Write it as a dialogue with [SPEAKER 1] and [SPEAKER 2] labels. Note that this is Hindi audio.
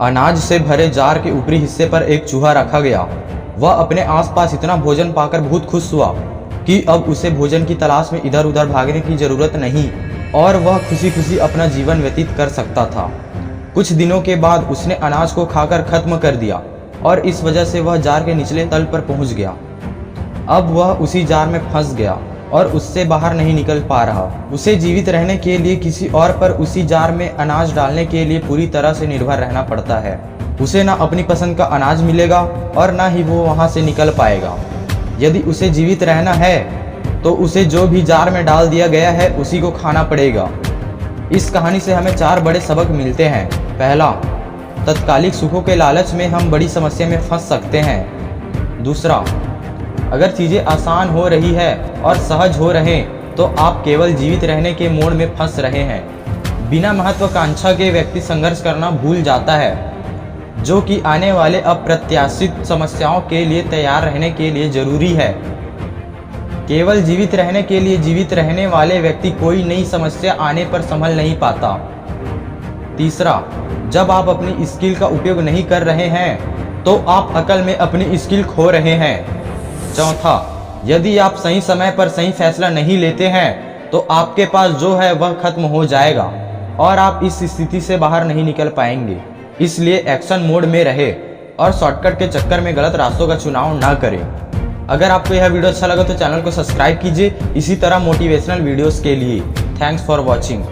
[SPEAKER 1] अनाज से भरे जार के ऊपरी हिस्से पर एक चूहा रखा गया। वह अपने आसपास इतना भोजन पाकर बहुत खुश हुआ कि अब उसे भोजन की तलाश में इधर उधर भागने की जरूरत नहीं और वह खुशी खुशी अपना जीवन व्यतीत कर सकता था। कुछ दिनों के बाद उसने अनाज को खाकर खत्म कर दिया और इस वजह से वह जार के निचले तल पर पहुंच गया। अब वह उसी जार में फंस गया और उससे बाहर नहीं निकल पा रहा। उसे जीवित रहने के लिए किसी और पर उसी जार में अनाज डालने के लिए पूरी तरह से निर्भर रहना पड़ता है। उसे ना अपनी पसंद का अनाज मिलेगा और ना ही वो वहां से निकल पाएगा। यदि उसे जीवित रहना है तो उसे जो भी जार में डाल दिया गया है उसी को खाना पड़ेगा। इस कहानी से हमें 4 बड़े सबक मिलते हैं। पहला, तत्कालिक सुखों के लालच में हम बड़ी समस्या में फंस सकते हैं। दूसरा, अगर चीज़ें आसान हो रही है और सहज हो रहे तो आप केवल जीवित रहने के मोड़ में फंस रहे हैं। बिना महत्वाकांक्षा के व्यक्ति संघर्ष करना भूल जाता है, जो कि आने वाले अप्रत्याशित समस्याओं के लिए तैयार रहने के लिए जरूरी है। केवल जीवित रहने के लिए जीवित रहने वाले व्यक्ति कोई नई समस्या आने पर संभल नहीं पाता। तीसरा, जब आप अपनी स्किल का उपयोग नहीं कर रहे हैं तो आप अकल में अपनी स्किल खो रहे हैं। चौथा, यदि आप सही समय पर सही फैसला नहीं लेते हैं तो आपके पास जो है वह खत्म हो जाएगा और आप इस स्थिति से बाहर नहीं निकल पाएंगे। इसलिए एक्शन मोड में रहे और शॉर्टकट के चक्कर में गलत रास्तों का चुनाव ना करें। अगर आपको यह वीडियो अच्छा लगा तो चैनल को सब्सक्राइब कीजिए इसी तरह मोटिवेशनल वीडियोस के लिए। Thanks for watching.